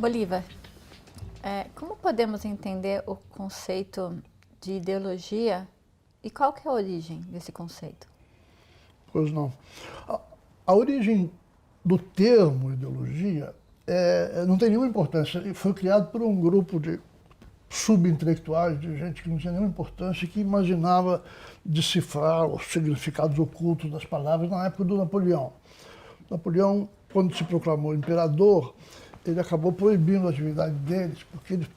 Bolívar, como podemos entender o conceito de ideologia e qual que é a origem desse conceito? Pois não. A origem do termo ideologia não tem nenhuma importância. Ele foi criado por um grupo de subintelectuais, de gente que não tinha nenhuma importância, que imaginava decifrar os significados ocultos das palavras na época do Napoleão. Napoleão, quando se proclamou imperador, ele acabou proibindo a atividade deles, porque eles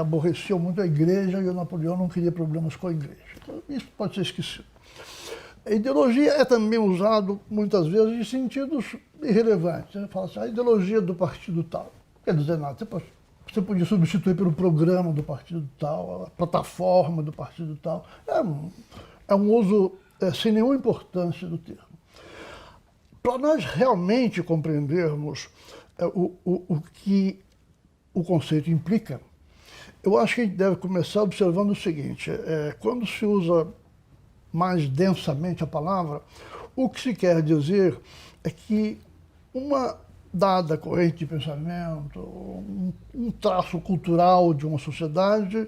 aborreciam muito a igreja e o Napoleão não queria problemas com a igreja. Então, isso pode ser esquecido. A ideologia é também usado, muitas vezes, em sentidos irrelevantes. Você fala assim, a ideologia do partido tal. Não quer dizer nada. Você podia substituir pelo programa do partido tal, a plataforma do partido tal. É um uso sem nenhuma importância do termo. Para nós realmente compreendermos o que o conceito implica, eu acho que a gente deve começar observando o seguinte, quando se usa mais densamente a palavra, o que se quer dizer é que uma dada corrente de pensamento, um traço cultural de uma sociedade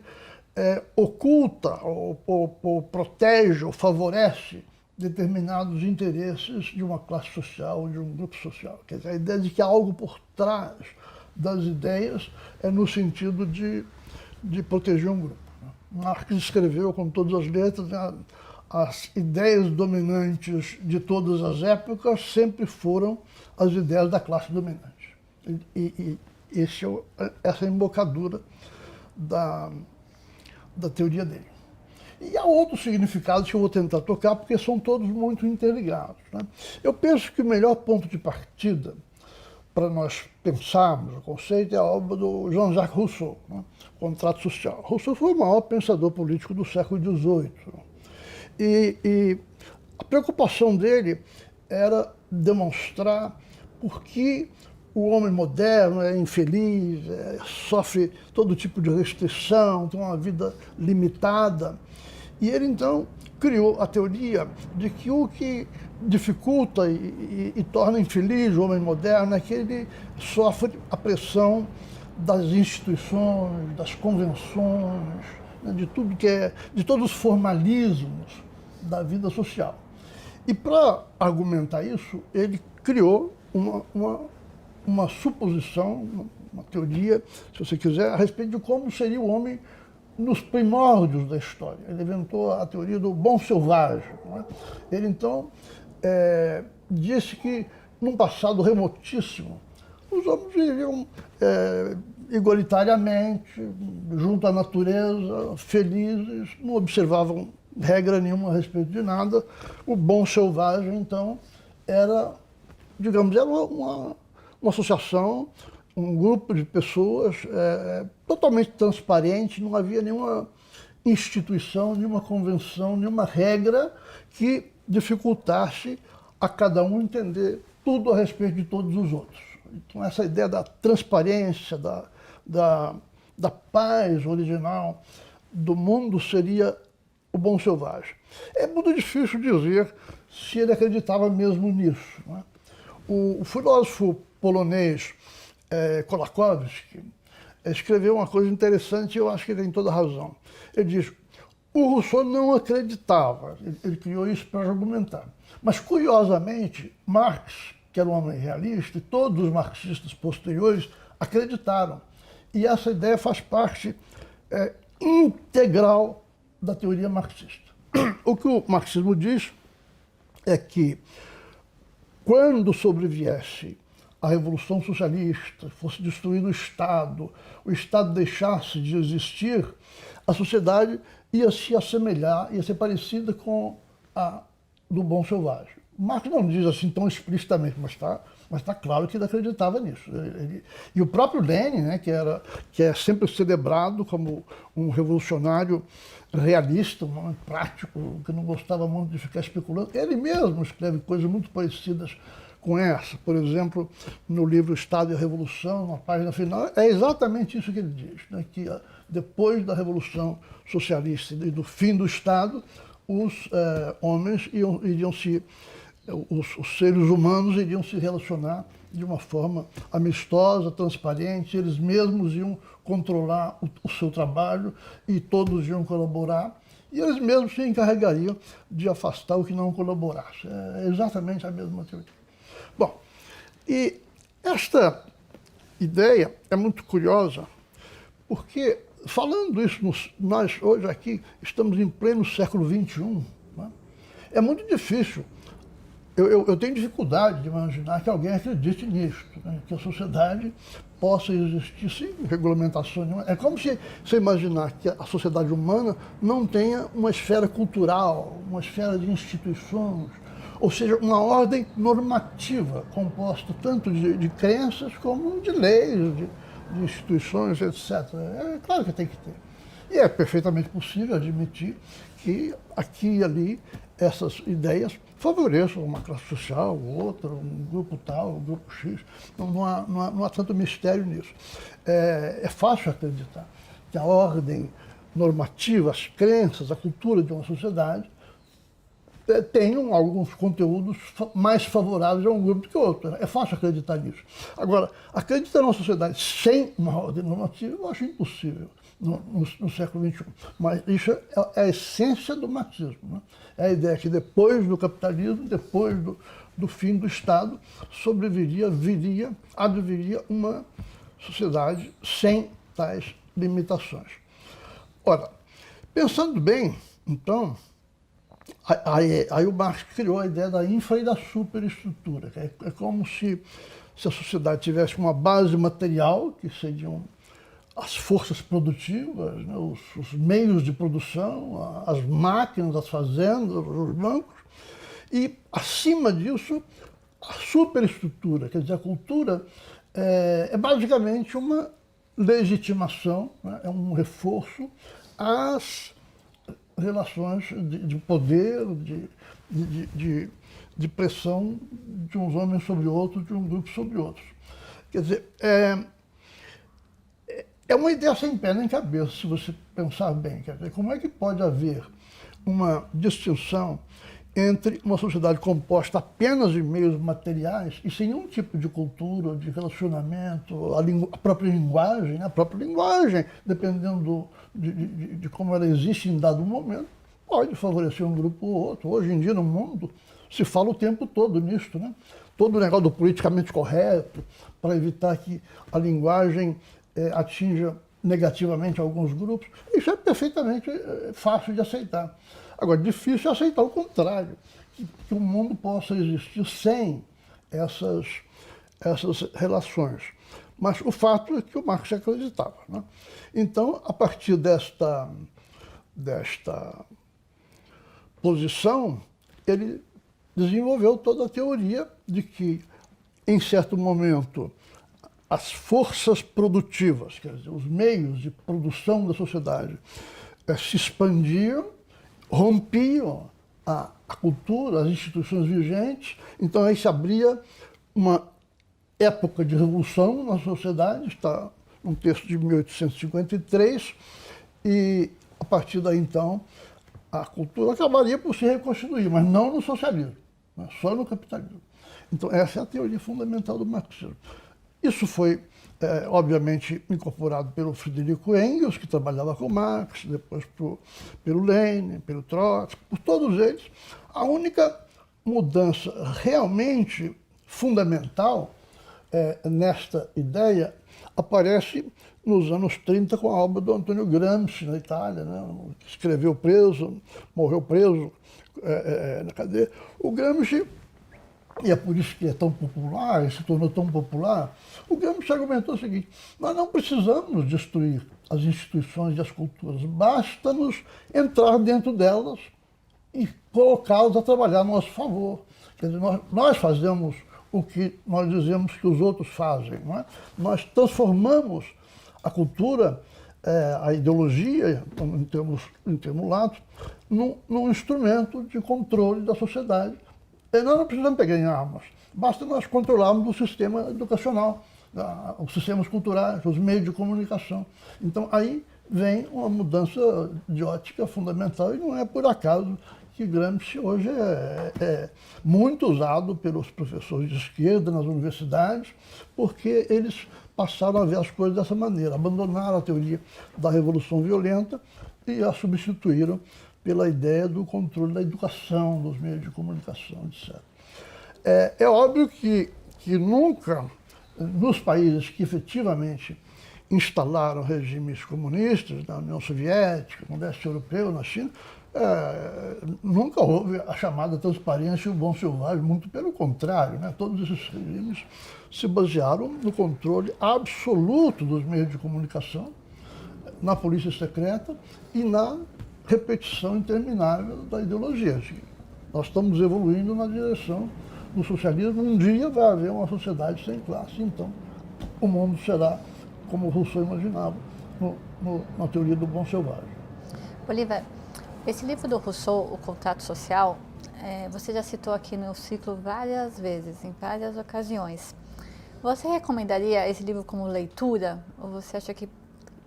oculta, ou protege, ou favorece determinados interesses de uma classe social, de um grupo social. Quer dizer, a ideia de que há algo por trás das ideias é no sentido de proteger um grupo. Marx escreveu com todas as letras, as ideias dominantes de todas as épocas sempre foram as ideias da classe dominante. E essa é a embocadura da teoria dele. E há outros significados que eu vou tentar tocar, porque são todos muito interligados, né? Eu penso que o melhor ponto de partida para nós pensarmos o conceito é a obra do Jean-Jacques Rousseau, né? Contrato Social. Rousseau foi o maior pensador político do século XVIII. E a preocupação dele era demonstrar por que o homem moderno é infeliz, sofre todo tipo de restrição, tem uma vida limitada. E ele, então, criou a teoria de que o que dificulta e torna infeliz o homem moderno é que ele sofre a pressão das instituições, das convenções, né, de tudo de todos os formalismos da vida social. E para argumentar isso, ele criou uma suposição, uma teoria, se você quiser, a respeito de como seria o homem nos primórdios da história. Ele inventou a teoria do bom selvagem, né? Ele, então, disse que, num passado remotíssimo, os homens viviam igualitariamente, junto à natureza, felizes, não observavam regra nenhuma a respeito de nada. O bom selvagem, então, era, digamos, era uma associação, um grupo de pessoas totalmente transparente, não havia nenhuma instituição, nenhuma convenção, nenhuma regra que dificultasse a cada um entender tudo a respeito de todos os outros. Então essa ideia da transparência, da paz original do mundo seria o bom selvagem. É muito difícil dizer se ele acreditava mesmo nisso, né? O filósofo polonês Kolakowski escreveu uma coisa interessante e eu acho que ele tem toda a razão. Ele diz, o Rousseau não acreditava, ele criou isso para argumentar. Mas, curiosamente, Marx, que era um homem realista, e todos os marxistas posteriores acreditaram. E essa ideia faz parte integral da teoria marxista. O que o marxismo diz é que, quando sobreviesse a Revolução Socialista, fosse destruído o Estado deixasse de existir, a sociedade ia se assemelhar, ia ser parecida com a do bom selvagem. Marx não diz assim tão explicitamente, mas tá claro que ele acreditava nisso. E o próprio Lenin, né, que é sempre celebrado como um revolucionário realista, um homem prático, que não gostava muito de ficar especulando, ele mesmo escreve coisas muito parecidas com essa. Por exemplo, no livro Estado e a Revolução, na página final, é exatamente isso que ele diz, né, que depois da Revolução Socialista e do fim do Estado, os homens iriam se os seres humanos iriam se relacionar de uma forma amistosa, transparente, eles mesmos iam controlar o seu trabalho e todos iam colaborar, e eles mesmos se encarregariam de afastar o que não colaborasse. É exatamente a mesma teoria. Bom, e esta ideia é muito curiosa, porque, falando isso, nós hoje aqui estamos em pleno século XXI, né? É muito difícil. Eu tenho dificuldade de imaginar que alguém acredite nisso, né? Que a sociedade possa existir sem regulamentação nenhuma. É como se você imaginar que a sociedade humana não tenha uma esfera cultural, uma esfera de instituições, ou seja, uma ordem normativa composta tanto de crenças como de leis, de instituições, etc. É claro que tem que ter. E é perfeitamente possível admitir que aqui e ali essas ideias favoreçam uma classe social, outra, um grupo tal, um grupo X. Não há tanto mistério nisso. É fácil acreditar que a ordem normativa, as crenças, a cultura de uma sociedade tenham alguns conteúdos mais favoráveis a um grupo do que a outro. É fácil acreditar nisso. Agora, acreditar numa sociedade sem uma ordem normativa, eu acho impossível no século XXI. Mas isso é a essência do marxismo, né? É a ideia que depois do capitalismo, depois do fim do Estado, adviria uma sociedade sem tais limitações. Ora, pensando bem, então, aí o Marx criou a ideia da infra e da superestrutura. Que é como se a sociedade tivesse uma base material, que seriam as forças produtivas, né, os meios de produção, as máquinas, as fazendas, os bancos, e, acima disso, a superestrutura. Quer dizer, a cultura é basicamente uma legitimação, né, é um reforço às relações de poder, de pressão de uns homens sobre outros, de um grupo sobre outros. Quer dizer, é uma ideia sem pé nem cabeça, se você pensar bem. Quer dizer, como é que pode haver uma distinção entre uma sociedade composta apenas de meios materiais e sem nenhum tipo de cultura, de relacionamento, a própria linguagem, dependendo de como ela existe em dado momento, pode favorecer um grupo ou outro. Hoje em dia, no mundo, se fala o tempo todo nisso, né? Todo o negócio do politicamente correto, para evitar que a linguagem atinja negativamente alguns grupos. Isso é perfeitamente fácil de aceitar. Agora, difícil é aceitar o contrário, que o mundo possa existir sem essas relações. Mas o fato é que o Marx acreditava, né? Então, a partir desta posição, ele desenvolveu toda a teoria de que, em certo momento, as forças produtivas, quer dizer, os meios de produção da sociedade, se expandiam, rompiam a cultura, as instituições vigentes, então aí se abria uma época de revolução na sociedade, está num texto de 1853, e a partir daí então a cultura acabaria por se reconstituir, mas não no socialismo, né? Só no capitalismo. Então essa é a teoria fundamental do marxismo. Isso foi, obviamente, incorporado pelo Friedrich Engels, que trabalhava com Marx, depois pelo Lenin, pelo Trotsky, por todos eles. A única mudança realmente fundamental nesta ideia aparece nos anos 30 com a obra do Antônio Gramsci, na Itália, né? Que escreveu preso, morreu preso na cadeia. O Gramsci, e é por isso que é tão popular, e se tornou tão popular, o Gramsci argumentou o seguinte: nós não precisamos destruir as instituições e as culturas, basta-nos entrar dentro delas e colocá-las a trabalhar a nosso favor. Quer dizer, nós fazemos o que nós dizemos que os outros fazem, não é? Nós transformamos a cultura, a ideologia, em termos latos, num instrumento de controle da sociedade. E nós não precisamos pegar em armas, basta nós controlarmos o sistema educacional, os sistemas culturais, os meios de comunicação. Então aí vem uma mudança de ótica fundamental, e não é por acaso que Gramsci hoje é muito usado pelos professores de esquerda nas universidades, porque eles passaram a ver as coisas dessa maneira, abandonaram a teoria da revolução violenta e a substituíram pela ideia do controle da educação, dos meios de comunicação, etc. É óbvio que nunca, nos países que efetivamente instalaram regimes comunistas, na União Soviética, no leste europeu, na China, nunca houve a chamada transparência e o bom selvagem, muito pelo contrário, né? Todos esses regimes se basearam no controle absoluto dos meios de comunicação, na polícia secreta e na repetição interminável da ideologia. Nós estamos evoluindo na direção do socialismo. Um dia vai haver uma sociedade sem classe, então o mundo será como Rousseau imaginava, na teoria do bom selvagem. Oliver, esse livro do Rousseau, O Contrato Social, você já citou aqui no ciclo várias vezes, em várias ocasiões. Você recomendaria esse livro como leitura? Ou você acha que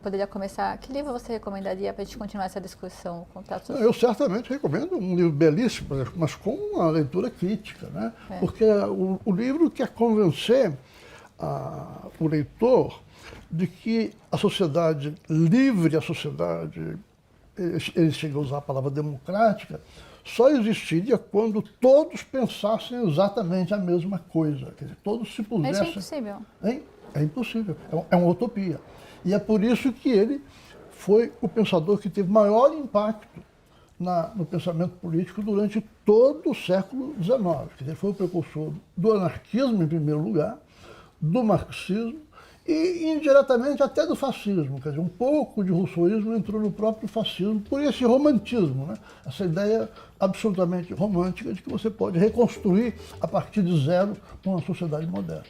poderia começar? Que livro você recomendaria para a gente continuar essa discussão, O Contrato Social? Eu certamente recomendo um livro belíssimo, mas com uma leitura crítica, né? Porque o livro quer convencer o leitor de que a sociedade livre, a sociedade, ele chega a usar a palavra democrática, só existiria quando todos pensassem exatamente a mesma coisa. Quer dizer, todos se pusessem... Mas é impossível. É impossível, é uma utopia. E é por isso que ele foi o pensador que teve maior impacto no pensamento político durante todo o século XIX. Quer dizer, foi o precursor do anarquismo, em primeiro lugar, do marxismo, e indiretamente até do fascismo. Quer dizer, um pouco de rousseauismo entrou no próprio fascismo por esse romantismo, né? Essa ideia absolutamente romântica de que você pode reconstruir a partir de zero uma sociedade moderna.